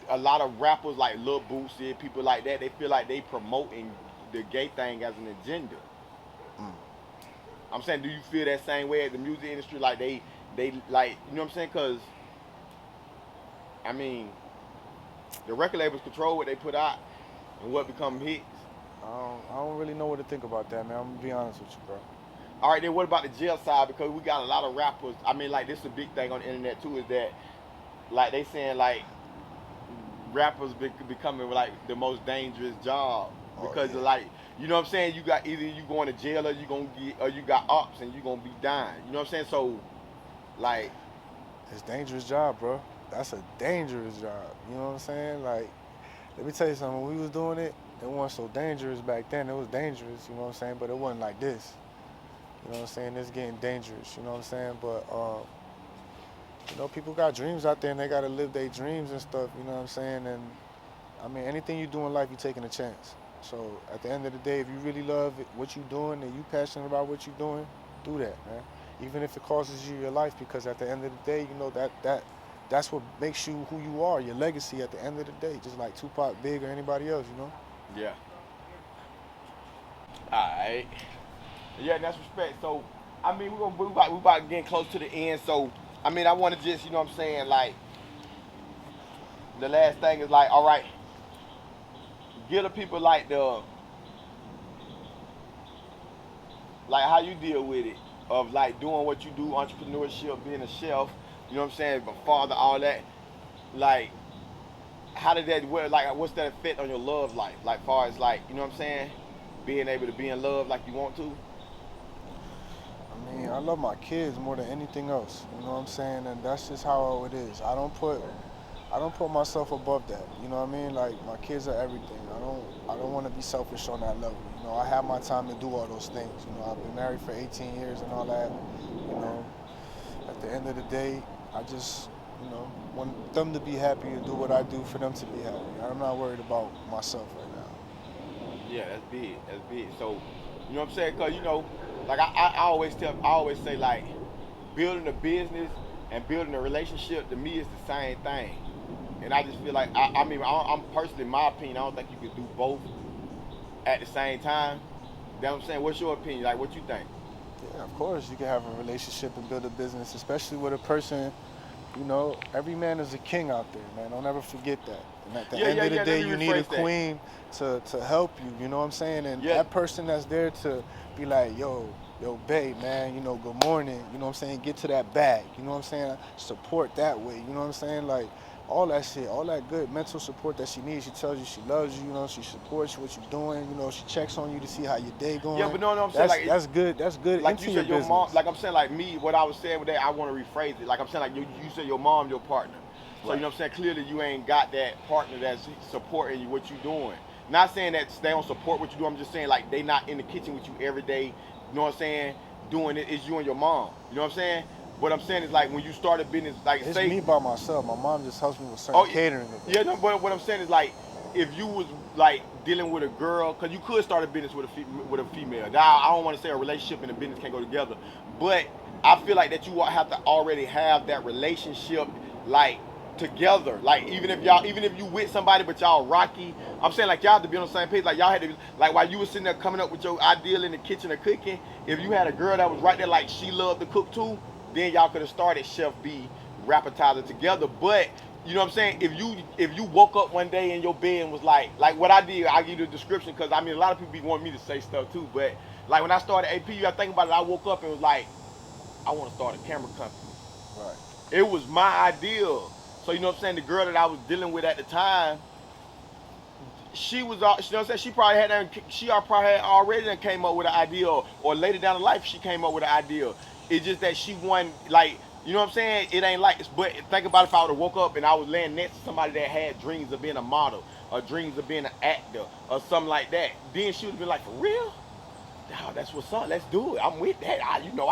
a lot of rappers like Lil Boosie, people like that, they feel like they promoting the gay thing as an agenda. I'm saying, do you feel that same way at the music industry? Like they like, you know what I'm saying? Because, I mean, the record labels control what they put out. And what become hits? I don't really know what to think about that, man. I'm gonna be honest with you, bro. All right, then what about the jail side? Because we got a lot of rappers. I mean, like this is a big thing on the internet too. Is that like they saying like rappers becoming like the most dangerous job because of like you know what I'm saying. You got either you going to jail or you gonna get or you got ops and you gonna be dying. You know what I'm saying? So like It's a dangerous job, bro. That's a dangerous job. You know what I'm saying? Like, let me tell you something. When we was doing it, it wasn't so dangerous back then. It was dangerous, you know what I'm saying? But it wasn't like this. You know what I'm saying? It's getting dangerous, you know what I'm saying? But, you know, people got dreams out there and they got to live their dreams and stuff, you know what I'm saying? And, I mean, anything you do in life, you're taking a chance. So, at the end of the day, if you really love what you're doing and you passionate about what you're doing, do that, man. Even if it costs you your life, because at the end of the day, you know, that's what makes you who you are, your legacy at the end of the day, just like Tupac, Big, or anybody else, you know? yeah. All right. Yeah, and that's respect. So I mean we about getting close to the end. So I mean I want to just you know what I'm saying like the last thing is like all right, give the people like how you deal with it of like doing what you do, entrepreneurship, being a chef, you know what I'm saying, but father, all that. Like, how did that work? Like, what's that effect on your love life? Like, far as like, you know what I'm saying, being able to be in love like you want to. I mean, I love my kids more than anything else, you know what I'm saying? And that's just how it is. I don't put myself above that. You know what I mean? Like my kids are everything. I don't want to be selfish on that level. You know, I have my time to do all those things. You know, I've been married for 18 years and all that. You know, at the end of the day, I just, you know, want them to be happy and do what I do for them to be happy. I'm not worried about myself right now. Yeah, that's big. That's big. So, you know what I'm saying? Cause you know, like I always say like, building a business and building a relationship to me is the same thing. And I just feel like I mean I'm personally, in my opinion, I don't think you could do both at the same time. You know what I'm saying? What's your opinion? Like, what you think? Yeah, of course, you can have a relationship and build a business, especially with a person. You know, every man is a king out there, man. Don't ever forget that. And at the Yeah, end yeah, of the yeah. Let day, me you need a rephrase that. queen to help you. You know what I'm saying? And Yeah, that person that's there to be like, yo, babe, man. You know, good morning. You know what I'm saying? Get to that bag. You know what I'm saying? Support that way. You know what I'm saying? Like all that shit, all that good mental support that she needs. She tells you she loves you. You know, she supports what you're doing. You know, she checks on you to see how your day yeah, going. but no, I'm saying like That's good. That's good like you into your said your mom, business. like I'm saying like me, what I was saying with that, I want to rephrase it. Like I'm saying like you said your mom, your partner. So you Right. know what I'm saying, clearly you ain't got that partner that's supporting you what you doing. Not saying that they don't support what you do. I'm just saying like they not in the kitchen with you every day. You know what I'm saying? Doing it is you and your mom. You know what I'm saying? What I'm saying is like when you start a business, like It's say, me by myself. My mom just helps me with certain oh catering yeah, events. no, but what I'm saying is like if you was like dealing with a girl, cause you could start a business with with a female. Now I don't want to say a relationship and a business can't go together, but I feel like that you have to already have that relationship like together. Like even if you with somebody but y'all rocky, I'm saying like y'all have to be on the same page. Like y'all had to like while you was sitting there coming up with your ideal in the kitchen of cooking, if you had a girl that was right there like she loved to cook too, then y'all could have started Chef B RapPetizers together. But you know what I'm saying? If you woke up one day in your bed and was like what I did, I'll give you the description because I mean a lot of people be wanting me to say stuff too. But like when I started AP, you got to think about it. I woke up and was like, I want to start a camera company. Right. It was my idea. So you know what I'm saying? The girl that I was dealing with at the time, she was, you know what I'm saying? She probably had already done came up with an idea, or later down in life she came up with an idea. It's just that she wasn't like, you know what I'm saying? It ain't like, but think about if I would have woke up and I was laying next to somebody that had dreams of being a model, or dreams of being an actor, or something like that. Then she would have been like, for real? Nah, that's what's up. Let's do it. I'm with that. You see what I'm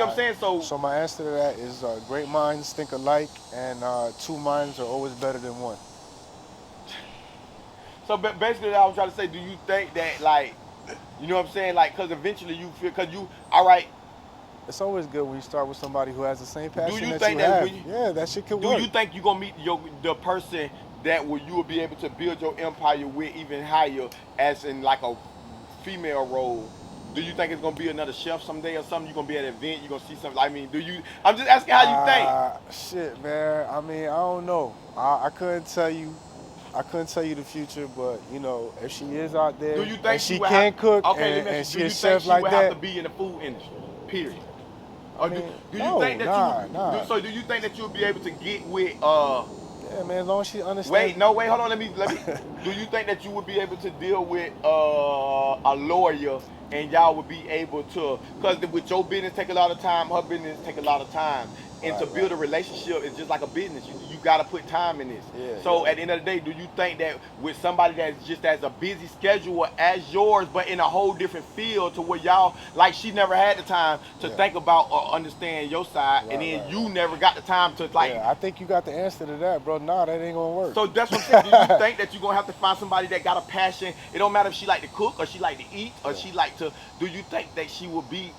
All right. saying? So So my answer to that is great minds think alike, and two minds are always better than one. So basically, I was trying to say, do you think that like, you know what I'm saying? Like, cause eventually you feel, cause you, all right. It's always good when you start with somebody who has the same Do passion you that you think that have. when you, Yeah, that shit could do work. you think you gonna meet the person that you will be able to build your empire with even higher as in like a female role? Do you think it's gonna be another chef someday or something? You gonna be at an event, you gonna see something. I mean, do you? I'm just asking how you think. Shit, man. I mean, I don't know. I couldn't tell you. I couldn't tell you the future, but you know, if she is out there Do you think and she would can have, cook okay, and she do a you chef think she like would that, have to be in the food industry? Period. Or I mean, do you no, think that nah. so do you think that you'll be able to get with yeah, man, as long as she understands. wait, hold on, let me do you think that you would be able to deal with a lawyer and y'all would be able to, because with your business take a lot of time, her business take a lot of time, and to build a relationship is just like a business. You got to put time in this. Yeah, So yeah. at the end of the day, do you think that with somebody that's just as a busy schedule as yours, but in a whole different field to where y'all, like she never had the time to think about or understand your side, and then you never got the time to like. Yeah, I think you got the answer to that, bro. Nah, that ain't gonna work. So that's what I'm saying. Do you think that you're gonna have to find somebody that got a passion? It don't matter if she like to cook or she like to eat or she like to. Do you think that she will be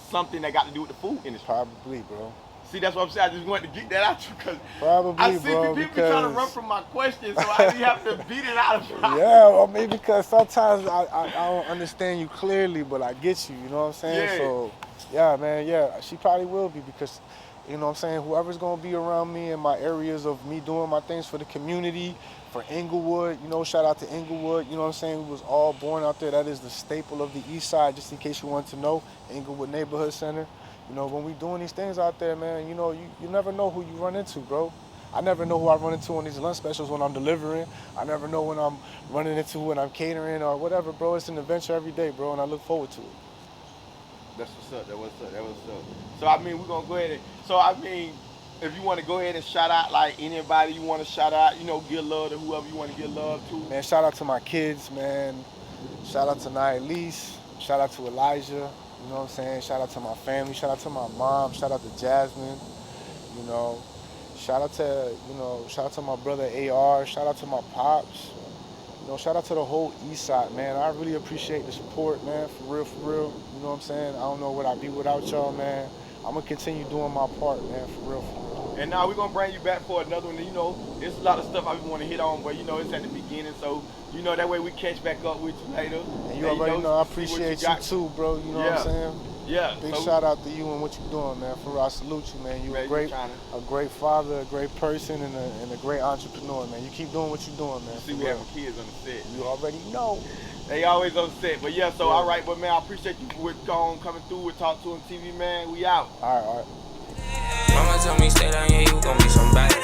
something that got to do with the food industry? Probably, bro. See, that's what I'm saying. I just wanted to get that out you because Probably, I see bro, people trying to run from my question, so I just have to beat it out of you. Yeah, well, maybe because sometimes I don't understand you clearly, but I get you. You know what I'm saying? Yeah. So, yeah, man, yeah, she probably will be because, you know what I'm saying, whoever's gonna be around me in my areas of me doing my things for the community, for Inglewood, you know, shout out to Inglewood, you know what I'm saying? We was all born out there. That is the staple of the Eastside, just in case you want to know, Inglewood Neighborhood Center. You know, when we doing these things out there, man, you know, you never know who you run into, bro. I never know who I run into on these lunch specials when I'm delivering. I never know when I'm running into when I'm catering or whatever, bro. It's an adventure every day, bro, and I look forward to it. That's what's up. That what's up. That what's up. So I mean, we're gonna go ahead and. So I mean, if you want to go ahead and shout out like anybody you want to shout out, you know, give love to whoever you want to give love to. Man, shout out to my kids, man. Shout out to Nialise. Shout out to Elijah. You know what I'm saying? Shout out to my family. Shout out to my mom. Shout out to Jasmine. You know, shout out to my brother AR. Shout out to my pops. You know, shout out to the whole Eastside, man. I really appreciate the support, man, for real, for real. You know what I'm saying? I don't know what I'd be without y'all, man. I'm gonna continue doing my part, man, for real, for real. And now we're gonna bring you back for another one. You know, there's a lot of stuff I want to hit on, but you know, it's at the beginning, so you know that way we catch back up with you later. And you already know I appreciate you too, bro. You know what I'm saying? Yeah. Big shout out to you and what you're doing, man. For real, I salute you, man. You're a great father, a great person, and a great entrepreneur, man. You keep doing what you're doing, man. See, we having kids on the set. You already know. They always on set, but yeah. So all right, but man, I appreciate you for coming through with Talk to Him TV, man. We out. All right. Mama told me stay down, yeah, you gon' be somebody.